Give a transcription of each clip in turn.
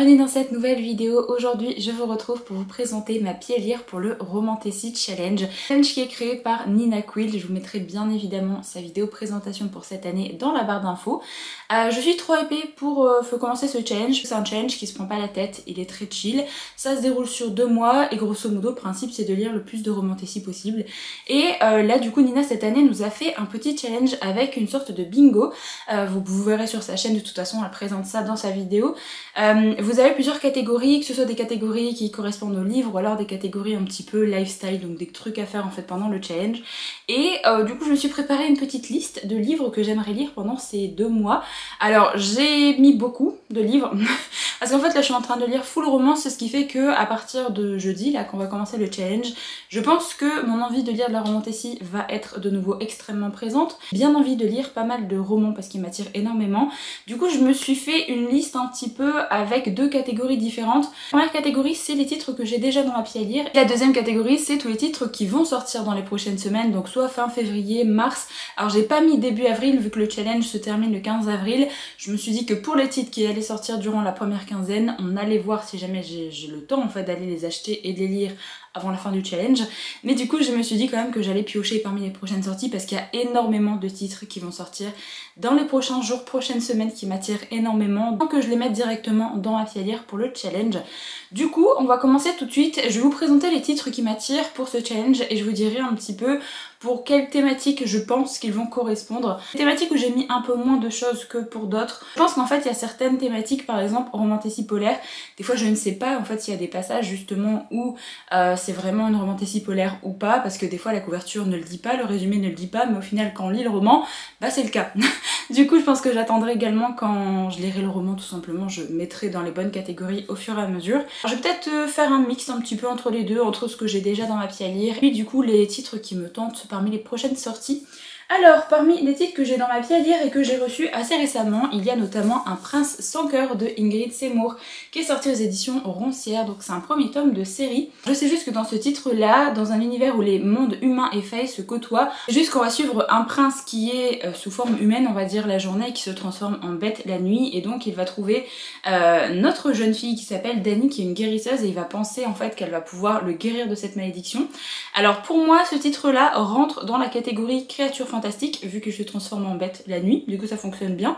Bienvenue dans cette nouvelle vidéo. Aujourd'hui je vous retrouve pour vous présenter ma PLR pour le Romantasy Challenge. Challenge qui est créé par Nina Quill. Je vous mettrai bien évidemment sa vidéo présentation pour cette année dans la barre d'infos. Je suis trop hypée pour commencer ce challenge. C'est un challenge qui se prend pas la tête, il est très chill. Ça se déroule sur 2 mois et grosso modo le principe c'est de lire le plus de Romantasy possible. Et là du coup Nina cette année nous a fait un petit challenge avec une sorte de bingo. Vous verrez sur sa chaîne, de toute façon elle présente ça dans sa vidéo. Vous avez plusieurs catégories, que ce soit des catégories qui correspondent aux livres ou alors des catégories un petit peu lifestyle, donc des trucs à faire en fait pendant le challenge. Et du coup je me suis préparé une petite liste de livres que j'aimerais lire pendant ces 2 mois. Alors j'ai mis beaucoup de livres parce qu'en fait là je suis en train de lire full romance, ce qui fait que à partir de jeudi là qu'on va commencer le challenge, je pense que mon envie de lire de la Romantasy va être de nouveau extrêmement présente. Bien envie de lire pas mal de romans parce qu'ils m'attirent énormément. Du coup je me suis fait une liste un petit peu avec 2 catégories différentes. La première catégorie c'est les titres que j'ai déjà dans ma pile à lire. La deuxième catégorie c'est tous les titres qui vont sortir dans les prochaines semaines, donc soit fin février, mars. Alors j'ai pas mis début avril vu que le challenge se termine le 15 avril. Je me suis dit que pour les titres qui allaient sortir durant la première quinzaine, on allait voir si jamais j'ai le temps en fait d'aller les acheter et de les lire avant la fin du challenge. Mais du coup je me suis dit quand même que j'allais piocher parmi les prochaines sorties parce qu'il y a énormément de titres qui vont sortir dans les prochains jours, prochaines semaines qui m'attirent énormément, donc que je les mette directement dans ma pile à lire pour le challenge. Du coup on va commencer tout de suite. Je vais vous présenter les titres qui m'attirent pour ce challenge et je vous dirai un petit peu pour quelles thématiques je pense qu'ils vont correspondre. Des thématiques où j'ai mis un peu moins de choses que pour d'autres. Je pense qu'en fait il y a certaines thématiques, par exemple Romantasy polaire, des fois je ne sais pas en fait s'il y a des passages justement où c'est vraiment une Romantasy polaire ou pas, parce que des fois la couverture ne le dit pas, le résumé ne le dit pas, mais au final quand on lit le roman, bah c'est le cas. Du coup je pense que j'attendrai également quand je lirai le roman, tout simplement je mettrai dans les bonnes catégories au fur et à mesure. Alors, je vais peut-être faire un mix un petit peu entre les deux, entre ce que j'ai déjà dans ma pile à lire, et du coup les titres qui me tentent parmi les prochaines sorties. Alors, parmi les titres que j'ai dans ma pile à lire et que j'ai reçus assez récemment, il y a notamment Un prince sans cœur de Ingrid Seymour qui est sorti aux éditions Roncière, donc c'est un premier tome de série. Je sais juste que dans ce titre-là, dans un univers où les mondes humains et fae se côtoient, c'est juste qu'on va suivre un prince qui est sous forme humaine, on va dire la journée, et qui se transforme en bête la nuit, et donc il va trouver notre jeune fille qui s'appelle Dani, qui est une guérisseuse, et il va penser en fait qu'elle va pouvoir le guérir de cette malédiction. Alors pour moi, ce titre-là rentre dans la catégorie créature fantastique, vu que je se transforme en bête la nuit, du coup ça fonctionne bien.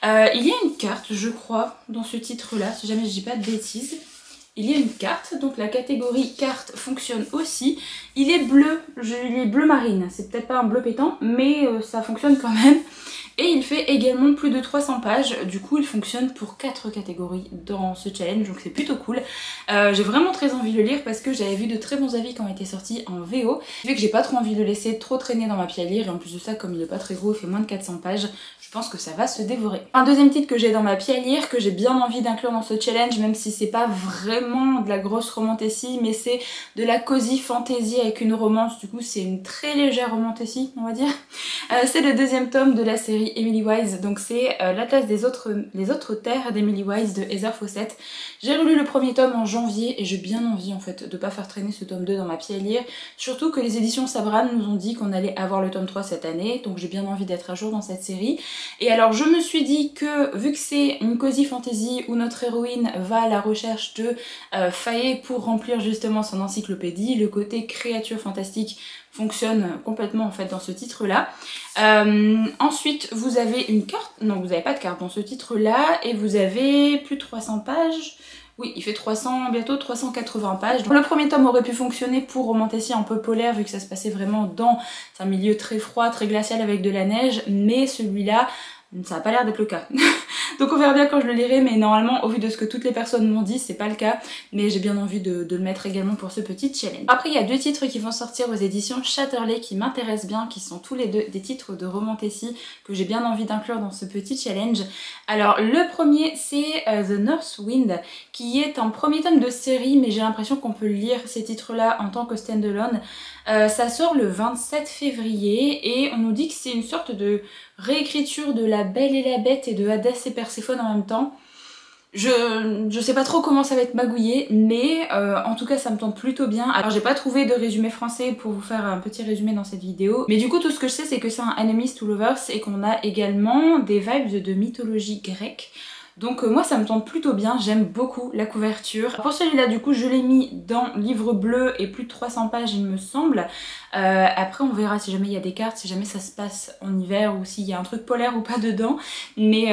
Il y a une carte, je crois, dans ce titre-là, si jamais je dis pas de bêtises. Il y a une carte, donc la catégorie carte fonctionne aussi. Il est bleu, il est bleu marine, c'est peut-être pas un bleu pétant, mais ça fonctionne quand même. Et il fait également plus de 300 pages, du coup il fonctionne pour 4 catégories dans ce challenge, donc c'est plutôt cool. J'ai vraiment très envie de le lire parce que j'avais vu de très bons avis quand il était sorti en VO. Vu que j'ai pas trop envie de le laisser trop traîner dans ma pile à lire, et en plus de ça, comme il est pas très gros, il fait moins de 400 pages, je pense que ça va se dévorer. Un deuxième titre que j'ai dans ma pile à lire, que j'ai bien envie d'inclure dans ce challenge, même si c'est pas vraiment de la grosse Romantasy, mais c'est de la cozy fantasy avec une romance, du coup c'est une très légère Romantasy, on va dire. C'est le deuxième tome de la série Emily Wise, donc c'est l'Atlas des autres terres d'Emily Wise de Heather Fawcett. J'ai relu le premier tome en janvier et j'ai bien envie en fait de pas faire traîner ce tome 2 dans ma pile à lire, surtout que les éditions Sabran nous ont dit qu'on allait avoir le tome 3 cette année, donc j'ai bien envie d'être à jour dans cette série. Et alors je me suis dit que vu que c'est une cozy fantasy où notre héroïne va à la recherche de failles pour remplir justement son encyclopédie, le côté créature fantastique fonctionne complètement en fait dans ce titre là. Ensuite vous avez une carte, non vous n'avez pas de carte dans ce titre là, et vous avez plus de 300 pages. Oui, il fait 300, bientôt 380 pages. Donc, le premier tome aurait pu fonctionner pour Romantasy un peu polaire vu que ça se passait vraiment dans un milieu très froid, très glacial avec de la neige, mais celui-là, ça n'a pas l'air d'être le cas. Donc on verra bien quand je le lirai, mais normalement au vu de ce que toutes les personnes m'ont dit, c'est pas le cas, mais j'ai bien envie de le mettre également pour ce petit challenge. Après il y a 2 titres qui vont sortir aux éditions Chatterley qui m'intéressent bien, qui sont tous les deux des titres de Romantasy que j'ai bien envie d'inclure dans ce petit challenge. Alors le premier c'est The North Wind, qui est un premier tome de série, mais j'ai l'impression qu'on peut lire ces titres-là en tant que stand-alone. Ça sort le 27 février et on nous dit que c'est une sorte de réécriture de La Belle et la Bête et de Hadès et Perséphone en même temps. Je sais pas trop comment ça va être magouillé, mais en tout cas ça me tente plutôt bien. Alors j'ai pas trouvé de résumé français pour vous faire un petit résumé dans cette vidéo, mais du coup tout ce que je sais c'est que c'est un Enemies to Lovers et qu'on a également des vibes de mythologie grecque. Donc moi ça me tente plutôt bien, j'aime beaucoup la couverture. Pour celui-là du coup je l'ai mis dans livre bleu et plus de 300 pages il me semble. Après on verra si jamais il y a des cartes, si jamais ça se passe en hiver ou s'il y a un truc polaire ou pas dedans. Mais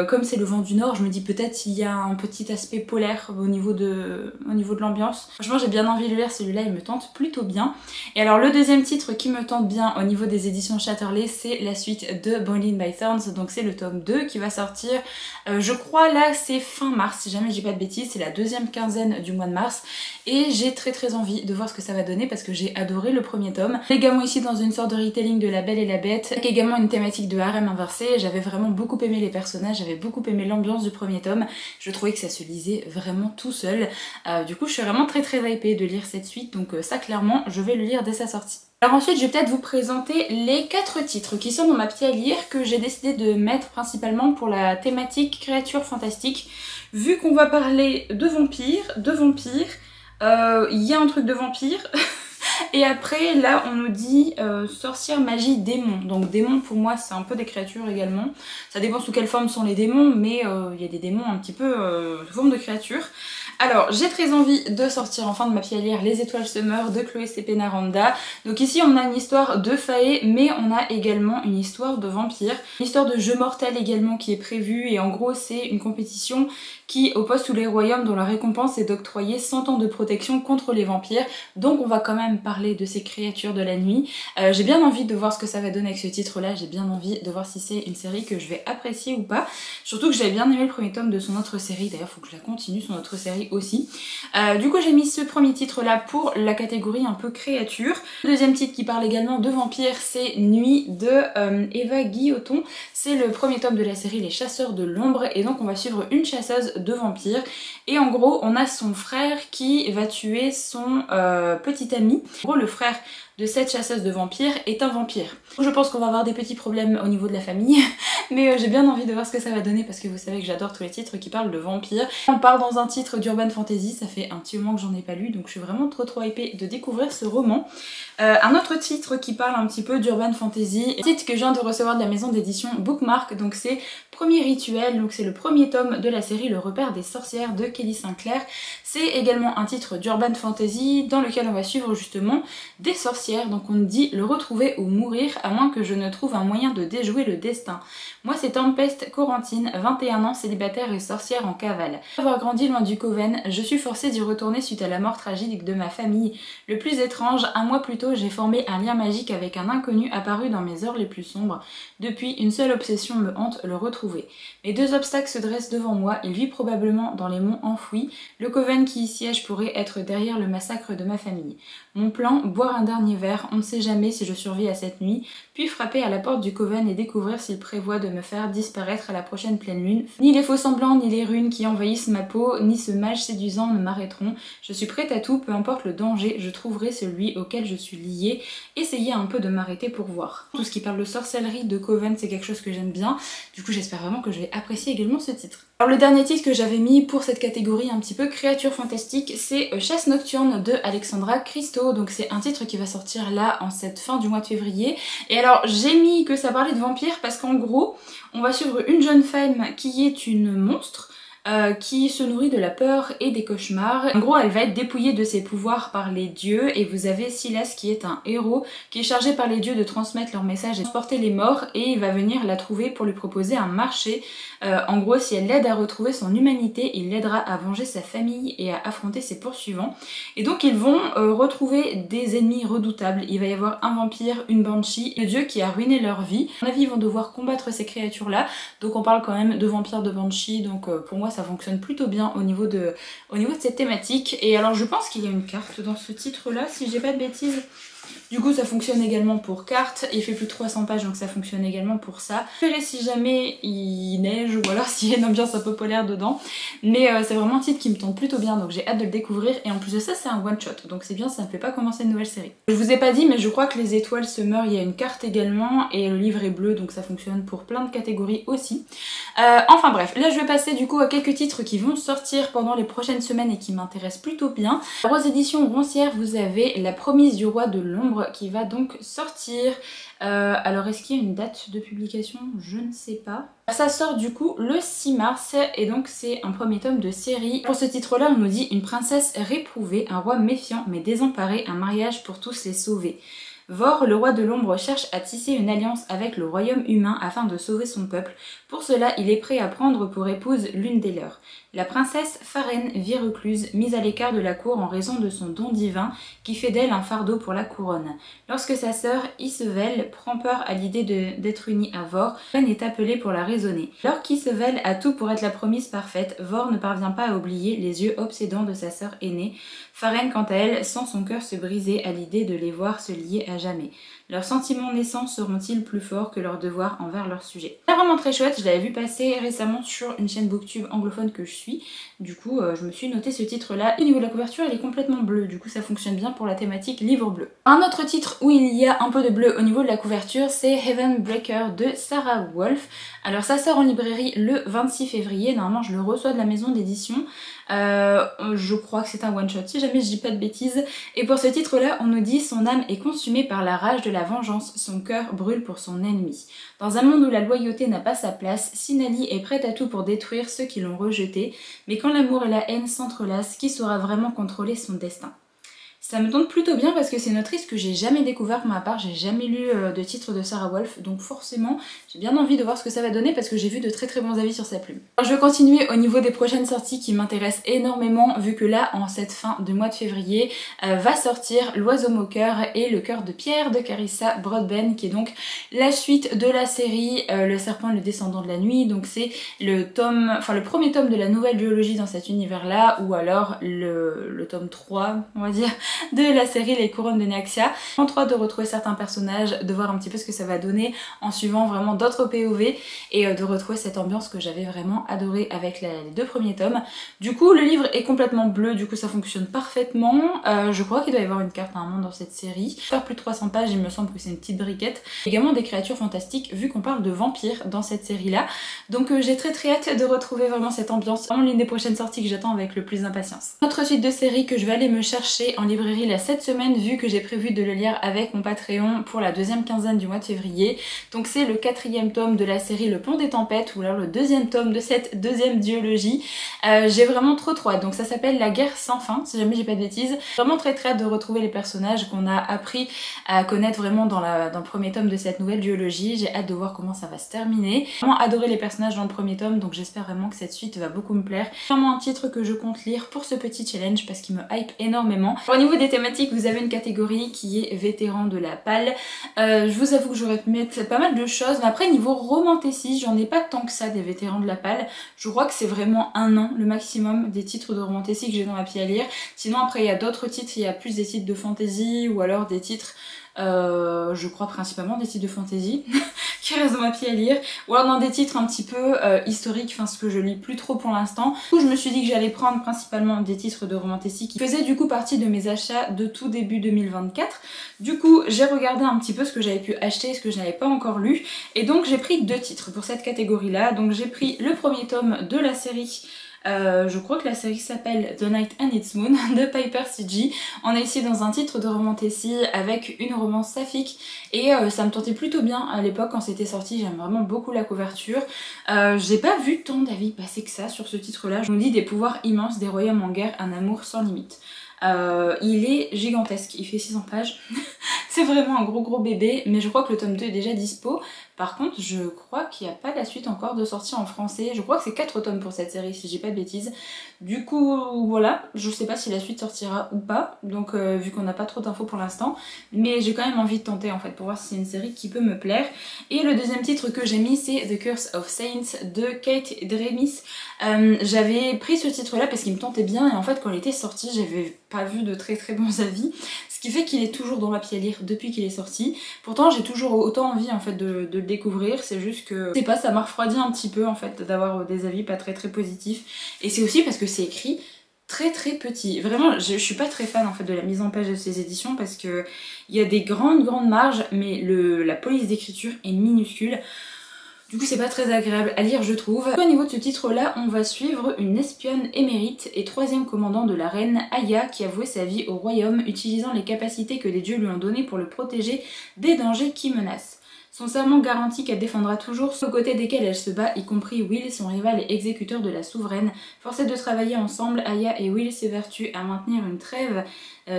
comme c'est le vent du nord, je me dis peut-être s'il y a un petit aspect polaire au niveau de l'ambiance. Franchement j'ai bien envie de le lire, celui-là il me tente plutôt bien. Et alors le deuxième titre qui me tente bien au niveau des éditions Chatterley, c'est la suite de Bound by Thorns. Donc c'est le tome 2 qui va sortir, je crois là c'est fin mars, si jamais je dis pas de bêtises, c'est la deuxième quinzaine du mois de mars. Et j'ai très envie de voir ce que ça va donner parce que j'ai adoré le premier tome. Également ici dans une sorte de retelling de La Belle et la Bête, avec également une thématique de harem inversé. J'avais vraiment beaucoup aimé les personnages, j'avais beaucoup aimé l'ambiance du premier tome. Je trouvais que ça se lisait vraiment tout seul. Du coup je suis vraiment très hypée de lire cette suite, donc ça clairement je vais le lire dès sa sortie. Alors ensuite je vais peut-être vous présenter les 4 titres qui sont dans ma petite à lire, que j'ai décidé de mettre principalement pour la thématique créatures fantastiques. Vu qu'on va parler de vampires, il y a un truc de vampire. Et après là on nous dit sorcière, magie, démon. Donc démon pour moi c'est un peu des créatures également. Ça dépend sous quelle forme sont les démons, mais il y a des démons un petit peu sous forme de créatures. Alors j'ai très envie de sortir enfin de ma petite à lire Les Étoiles se meurent de Chloé Cepena-Randa. Donc ici on a une histoire de fae, mais on a également une histoire de vampire. Une histoire de jeu mortel également qui est prévue, et en gros c'est une compétition qui oppose tous les royaumes dont la récompense est d'octroyer 100 ans de protection contre les vampires. Donc on va quand même parler de ces créatures de la nuit. J'ai bien envie de voir ce que ça va donner avec ce titre là, j'ai bien envie de voir si c'est une série que je vais apprécier ou pas. Surtout que j'avais bien aimé le premier tome de son autre série, d'ailleurs faut que je la continue, son autre série aussi. Du coup j'ai mis ce premier titre là pour la catégorie un peu créature. Le deuxième titre qui parle également de vampires, c'est Nuit de Eva Guilloton. C'est le premier tome de la série Les Chasseurs de l'Ombre, et donc on va suivre une chasseuse de vampires. Et en gros on a son frère qui va tuer son petit ami. En gros le frère de cette chasseuse de vampires est un vampire. Je pense qu'on va avoir des petits problèmes au niveau de la famille, mais j'ai bien envie de voir ce que ça va donner parce que vous savez que j'adore tous les titres qui parlent de vampires. On part dans un titre d'urban fantasy, ça fait un petit moment que j'en ai pas lu, donc je suis vraiment trop hypée de découvrir ce roman. Un autre titre qui parle un petit peu d'urban fantasy, un titre que je viens de recevoir de la maison d'édition Bookmark, donc c'est Premier Rituel, donc c'est le premier tome de la série Le Repère des sorcières de Kelly Sinclair. C'est également un titre d'urban fantasy dans lequel on va suivre justement des sorcières, donc on dit le retrouver ou mourir à moins que je ne trouve un moyen de déjouer le destin. Moi c'est Tempest Corentine, 21 ans, célibataire et sorcière en cavale. Après avoir grandi loin du Coven, je suis forcée d'y retourner suite à la mort tragique de ma famille. Le plus étrange, un mois plus tôt j'ai formé un lien magique avec un inconnu apparu dans mes heures les plus sombres. Depuis, une seule obsession me hante, le retrouver. Mes 2 obstacles se dressent devant moi, il vit probablement dans les monts enfouis. Le Coven qui y siège pourrait être derrière le massacre de ma famille. Mon plan, boire un dernier verre, on ne sait jamais si je survis à cette nuit, puis frapper à la porte du Coven et découvrir s'il prévoit de me faire disparaître à la prochaine pleine lune. Ni les faux semblants, ni les runes qui envahissent ma peau, ni ce mage séduisant ne m'arrêteront. Je suis prête à tout, peu importe le danger, je trouverai celui auquel je suis liée. Essayez un peu de m'arrêter pour voir. Tout ce qui parle de sorcellerie, de Coven, c'est quelque chose que j'aime bien. Du coup j'espère vraiment que je vais apprécier également ce titre. Alors le dernier titre que j'avais mis pour cette catégorie un petit peu créature fantastique, c'est Chasse nocturne de Alexandra Christo. Donc c'est un titre qui va sortir là en cette fin du mois de février. Et alors j'ai mis que ça parlait de vampires parce qu'en gros on va suivre une jeune femme qui est une monstre, qui se nourrit de la peur et des cauchemars. En gros elle va être dépouillée de ses pouvoirs par les dieux, et vous avez Silas qui est un héros qui est chargé par les dieux de transmettre leur message et de transporter les morts, et il va venir la trouver pour lui proposer un marché. En gros si elle l'aide à retrouver son humanité, il l'aidera à venger sa famille et à affronter ses poursuivants. Et donc ils vont retrouver des ennemis redoutables. Il va y avoir un vampire, une banshee, le dieu qui a ruiné leur vie. À mon avis ils vont devoir combattre ces créatures là, donc on parle quand même de vampires, de banshee, donc pour moi ça fonctionne plutôt bien au niveau de cette thématique. Et alors je pense qu'il y a une carte dans ce titre là si j'ai pas de bêtises. Du coup ça fonctionne également pour cartes, il fait plus de 300 pages donc ça fonctionne également pour ça. Je verrai si jamais il neige ou alors s'il y a une ambiance un peu polaire dedans. Mais c'est vraiment un titre qui me tente plutôt bien, donc j'ai hâte de le découvrir. Et en plus de ça c'est un one shot, donc c'est bien, ça me fait pas commencer une nouvelle série. Je vous ai pas dit mais je crois que Les Étoiles se meurent, il y a une carte également, et le livre est bleu donc ça fonctionne pour plein de catégories aussi. Enfin bref, là je vais passer du coup à quelques titres qui vont sortir pendant les prochaines semaines et qui m'intéressent plutôt bien. Alors aux éditions Roncière vous avez La Promise du Roi de Londres. l'ombre qui va donc sortir. Alors est-ce qu'il y a une date de publication? Je ne sais pas. Ça sort du coup le 6 mars et donc c'est un premier tome de série. Pour ce titre-là, on nous dit une princesse réprouvée, un roi méfiant mais désemparé, un mariage pour tous les sauver. Vor, le roi de l'ombre, cherche à tisser une alliance avec le royaume humain afin de sauver son peuple. Pour cela, il est prêt à prendre pour épouse l'une des leurs. La princesse Faren vit recluse, mise à l'écart de la cour en raison de son don divin qui fait d'elle un fardeau pour la couronne. Lorsque sa sœur Isevel prend peur à l'idée d'être unie à Vor, Faren est appelée pour la raisonner. Alors qu'Isevel a tout pour être la promise parfaite, Vor ne parvient pas à oublier les yeux obsédants de sa sœur aînée. Faren, quant à elle, sent son cœur se briser à l'idée de les voir se lier à jamais. Leurs sentiments naissants seront-ils plus forts que leurs devoirs envers leur sujet? C'est vraiment très chouette, je l'avais vu passer récemment sur une chaîne booktube anglophone que je suis. Du coup, je me suis noté ce titre-là. Au niveau de la couverture, elle est complètement bleue, du coup ça fonctionne bien pour la thématique livre bleu. Un autre titre où il y a un peu de bleu au niveau de la couverture, c'est Heaven Breaker de Sarah Wolf. Alors ça sort en librairie le 26 février, normalement je le reçois de la maison d'édition. Je crois que c'est un one-shot, si jamais je dis pas de bêtises. Et pour ce titre-là, on nous dit son âme est consumée par la rage de la vengeance, son cœur brûle pour son ennemi. Dans un monde où la loyauté n'a pas sa place, Sinali est prête à tout pour détruire ceux qui l'ont rejetée, mais quand l'amour et la haine s'entrelacent, qui saura vraiment contrôler son destin? Ça me tente plutôt bien parce que c'est une autrice que j'ai jamais découvert pour ma part, j'ai jamais lu de titre de Sarah Wolf, donc forcément j'ai bien envie de voir ce que ça va donner parce que j'ai vu de très bons avis sur sa plume. Alors je vais continuer au niveau des prochaines sorties qui m'intéressent énormément vu que là en cette fin de mois de février va sortir L'Oiseau Moqueur et Le Cœur de Pierre de Carissa Broadbent qui est donc la suite de la série Le Serpent et le Descendant de la Nuit, donc c'est le premier tome de la nouvelle duologie dans cet univers là ou alors le tome 3 on va dire de la série Les Couronnes de Nyaxia. En 3 de retrouver certains personnages, de voir un petit peu ce que ça va donner en suivant vraiment d'autres POV et de retrouver cette ambiance que j'avais vraiment adorée avec les 2 premiers tomes. Du coup le livre est complètement bleu, du coup ça fonctionne parfaitement. Je crois qu'il doit y avoir une carte normalement dans cette série. Faire plus de 300 pages, il me semble que c'est une petite briquette. Également des créatures fantastiques vu qu'on parle de vampires dans cette série là. Donc j'ai très hâte de retrouver vraiment cette ambiance. C'est vraiment l'une des prochaines sorties que j'attends avec le plus d'impatience. Autre suite de série que je vais aller me chercher en librairie là cette semaine vu que j'ai prévu de le lire avec mon Patreon pour la deuxième quinzaine du mois de février. Donc c'est le 4e tome de la série Le Pont des Tempêtes ou alors le 2e tome de cette deuxième duologie. J'ai vraiment trop hâte. Donc ça s'appelle La Guerre sans fin si jamais j'ai pas de bêtises. Vraiment très hâte de retrouver les personnages qu'on a appris à connaître vraiment dans le premier tome de cette nouvelle duologie. J'ai hâte de voir comment ça va se terminer. J'ai vraiment adoré les personnages dans le premier tome donc j'espère vraiment que cette suite va beaucoup me plaire. C'est vraiment un titre que je compte lire pour ce petit challenge parce qu'il me hype énormément. Au niveau des thématiques, vous avez une catégorie qui est vétéran de la palle. Je vous avoue que j'aurais pu mettre pas mal de choses, mais après niveau romantécie, j'en ai pas tant que ça des vétérans de la palle. Je crois que c'est vraiment 1 an le maximum des titres de romantécie que j'ai dans ma pile à lire. Sinon après il y a d'autres titres, il y a plus des titres de fantasy ou alors des titres je crois principalement des titres de fantasy qui restent dans ma pile à lire ou alors dans des titres un petit peu historiques, enfin ce que je lis plus trop pour l'instant. Du coup je me suis dit que j'allais prendre principalement des titres de romantasy qui faisaient du coup partie de mes achats de tout début 2024. Du coup j'ai regardé un petit peu ce que j'avais pu acheter, ce que je n'avais pas encore lu et donc j'ai pris 2 titres pour cette catégorie là. Donc j'ai pris le premier tome de la série je crois que la série s'appelle The Night and Its Moon de Piper C.G. On est ici dans un titre de romantasy avec une romance saphique et ça me tentait plutôt bien à l'époque quand c'était sorti, j'aime vraiment beaucoup la couverture. J'ai pas vu tant d'avis passer que ça sur ce titre là. Je me dis des pouvoirs immenses, des royaumes en guerre, un amour sans limite. Il est gigantesque, il fait 600 pages. C'est vraiment un gros bébé, mais je crois que le tome 2 est déjà dispo. Par contre, je crois qu'il n'y a pas la suite encore de sortie en français. Je crois que c'est 4 tomes pour cette série, si j'ai pas de bêtises. Du coup, voilà, je sais pas si la suite sortira ou pas, donc vu qu'on n'a pas trop d'infos pour l'instant. Mais j'ai quand même envie de tenter en fait, pour voir si c'est une série qui peut me plaire. Et le deuxième titre que j'ai mis, c'est The Curse of Saints de Kate Dremis. J'avais pris ce titre-là parce qu'il me tentait bien, et en fait, quand il était sorti, j'avais pas vu de très bons avis. Ce qui fait qu'il est toujours dans ma pile à lire depuis qu'il est sorti. Pourtant j'ai toujours autant envie en fait de le découvrir, c'est juste que je sais pas, ça m'a refroidi un petit peu en fait d'avoir des avis pas très positifs. Et c'est aussi parce que c'est écrit très petit. Vraiment je suis pas très fan en fait de la mise en page de ces éditions parce que il y a des grandes marges mais la police d'écriture est minuscule. Du coup c'est pas très agréable à lire je trouve. Au niveau de ce titre là, on va suivre une espionne émérite et troisième commandant de la reine Aya qui a voué sa vie au royaume utilisant les capacités que les dieux lui ont données pour le protéger des dangers qui menacent. Son serment garantit qu'elle défendra toujours ceux aux côtés desquels elle se bat, y compris Will, son rival et exécuteur de la souveraine. Forcés de travailler ensemble, Aya et Will s'évertuent à maintenir une trêve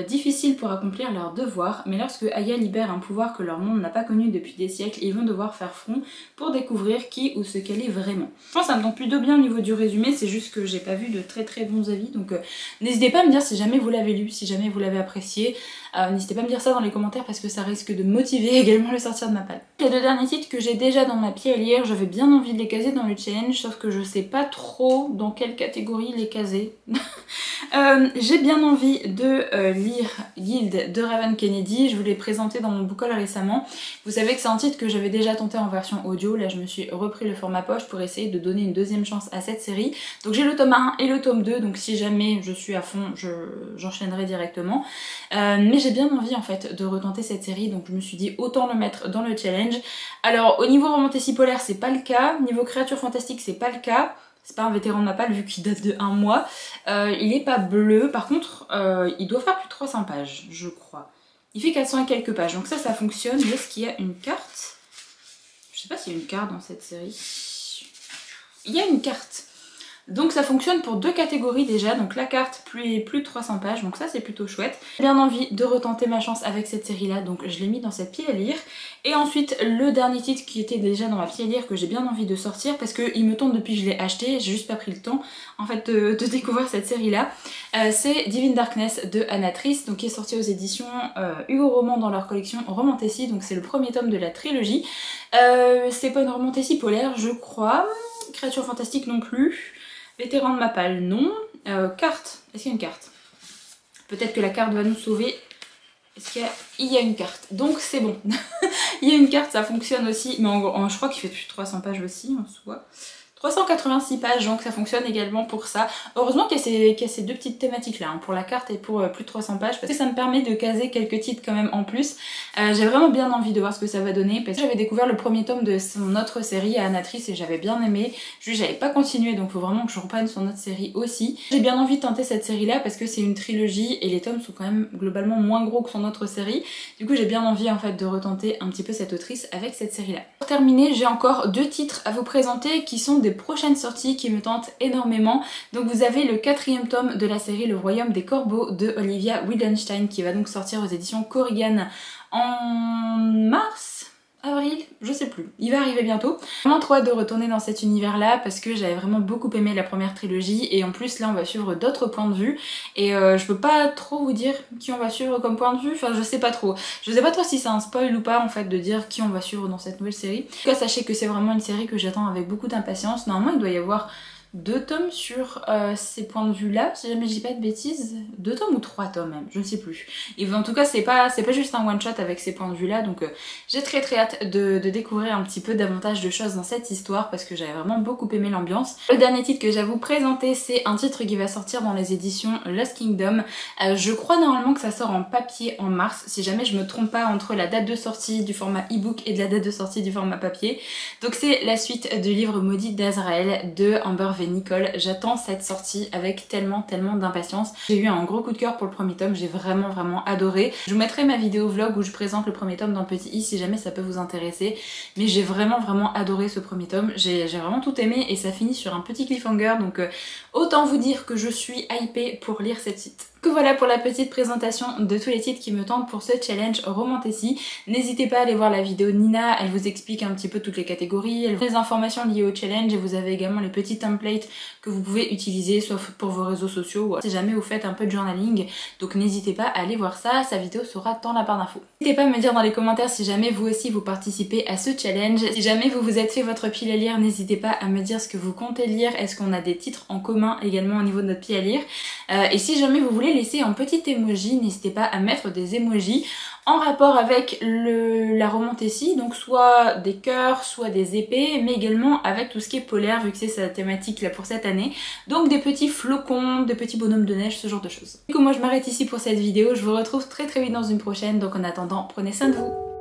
difficile pour accomplir leurs devoirs, mais lorsque Aya libère un pouvoir que leur monde n'a pas connu depuis des siècles, ils vont devoir faire front pour découvrir qui ou ce qu'elle est vraiment. Je pense que ça me tombe plutôt bien au niveau du résumé, c'est juste que j'ai pas vu de très bons avis, donc n'hésitez pas à me dire si jamais vous l'avez lu, si jamais vous l'avez apprécié. N'hésitez pas à me dire ça dans les commentaires parce que ça risque de motiver également le sortir de ma palle. Les deux derniers titres que j'ai déjà dans ma pile à lire, j'avais bien envie de les caser dans le challenge, sauf que je sais pas trop dans quelle catégorie les caser. J'ai bien envie de lire Guild de Raven Kennedy, je vous l'ai présenté dans mon book haul récemment. Vous savez que c'est un titre que j'avais déjà tenté en version audio, là je me suis repris le format poche pour essayer de donner une deuxième chance à cette série. Donc j'ai le tome 1 et le tome 2, donc si jamais je suis à fond, j'enchaînerai directement. Mais j'ai bien envie en fait de retenter cette série, donc je me suis dit autant le mettre dans le challenge. Alors au niveau romantasy polaire c'est pas le cas, niveau créature fantastique c'est pas le cas. C'est pas un vétéran de ma palle vu qu'il date de 1 mois. Il est pas bleu, par contre il doit faire plus de 300 pages, je crois. Il fait 400 et quelques pages, donc ça fonctionne. Est-ce qu'il y a une carte? Je sais pas s'il y a une carte dans cette série. Il y a une carte. Donc ça fonctionne pour deux catégories déjà, donc la carte plus de 300 pages, donc ça c'est plutôt chouette. J'ai bien envie de retenter ma chance avec cette série là, donc je l'ai mis dans cette pile à lire. Et ensuite le dernier titre qui était déjà dans ma pile à lire que j'ai bien envie de sortir parce qu'il me tente depuis que je l'ai acheté, j'ai juste pas pris le temps en fait de découvrir cette série là. C'est Divine Darkness de Anatrice, donc qui est sorti aux éditions Hugo Roman dans leur collection Romantasy, donc c'est le premier tome de la trilogie. C'est pas une romantasy polaire je crois, créature fantastique non plus. Vétéran de ma palle, non. Carte, est-ce qu'il y a une carte? Peut-être que la carte va nous sauver. Est-ce qu'il y a... Il y a une carte, donc c'est bon. Il y a une carte, ça fonctionne aussi, mais je crois qu'il fait plus de 300 pages aussi en soi. 386 pages, donc ça fonctionne également pour ça. Heureusement qu'il y a ces deux petites thématiques là, hein, pour la carte et pour plus de 300 pages, parce que ça me permet de caser quelques titres quand même en plus. J'ai vraiment bien envie de voir ce que ça va donner, parce que j'avais découvert le premier tome de son autre série à Anatrice et j'avais bien aimé. Juste j'avais pas continué, donc faut vraiment que je reprenne son autre série aussi. J'ai bien envie de tenter cette série là parce que c'est une trilogie et les tomes sont quand même globalement moins gros que son autre série. Du coup j'ai bien envie en fait de retenter un petit peu cette autrice avec cette série là. Pour terminer, j'ai encore deux titres à vous présenter qui sont des prochaines sorties qui me tentent énormément. Donc vous avez le 4e tome de la série Le Royaume des Corbeaux de Olivia Wittgenstein qui va donc sortir aux éditions Corrigan en mars, avril, je sais plus, il va arriver bientôt. J'ai vraiment trop hâte de retourner dans cet univers là parce que j'avais vraiment beaucoup aimé la première trilogie et en plus là on va suivre d'autres points de vue et je peux pas trop vous dire qui on va suivre comme point de vue, enfin je sais pas trop. Je sais pas trop si c'est un spoil ou pas en fait de dire qui on va suivre dans cette nouvelle série. En tout cas sachez que c'est vraiment une série que j'attends avec beaucoup d'impatience. Normalement il doit y avoir 2 tomes sur ces points de vue là, si jamais je dis pas de bêtises, 2 tomes ou 3 tomes même, je ne sais plus. Et en tout cas c'est pas juste un one shot avec ces points de vue là, donc j'ai très hâte de découvrir un petit peu davantage de choses dans cette histoire parce que j'avais vraiment beaucoup aimé l'ambiance. Le dernier titre que j'ai à vous présenter c'est un titre qui va sortir dans les éditions Lost Kingdom. Je crois normalement que ça sort en papier en mars, si jamais je me trompe pas entre la date de sortie du format e-book et de la date de sortie du format papier. Donc c'est la suite du livre maudit d'Azrael de Amber Nicole. J'attends cette sortie avec tellement d'impatience. J'ai eu un gros coup de cœur pour le premier tome, j'ai vraiment adoré. Je vous mettrai ma vidéo vlog où je présente le premier tome dans Petit i si jamais ça peut vous intéresser. Mais j'ai vraiment adoré ce premier tome. J'ai vraiment tout aimé et ça finit sur un petit cliffhanger donc autant vous dire que je suis hypée pour lire cette suite. Que voilà pour la petite présentation de tous les titres qui me tentent pour ce challenge Romantasy. N'hésitez pas à aller voir la vidéo de Nina, elle vous explique un petit peu toutes les catégories, elle vous les informations liées au challenge et vous avez également les petits templates que vous pouvez utiliser soit pour vos réseaux sociaux ou si jamais vous faites un peu de journaling. Donc n'hésitez pas à aller voir ça, sa vidéo sera dans la barre d'infos. N'hésitez pas à me dire dans les commentaires si jamais vous aussi vous participez à ce challenge. Si jamais vous vous êtes fait votre pile à lire, n'hésitez pas à me dire ce que vous comptez lire, est-ce qu'on a des titres en commun également au niveau de notre pile à lire. Et si jamais vous voulez laisser un petit emoji, n'hésitez pas à mettre des emojis en rapport avec la romantasy, donc soit des cœurs, soit des épées, mais également avec tout ce qui est polaire vu que c'est sa thématique là pour cette année. Donc des petits flocons, des petits bonhommes de neige, ce genre de choses. Du coup moi je m'arrête ici pour cette vidéo, je vous retrouve très vite dans une prochaine, donc en attendant prenez soin de vous.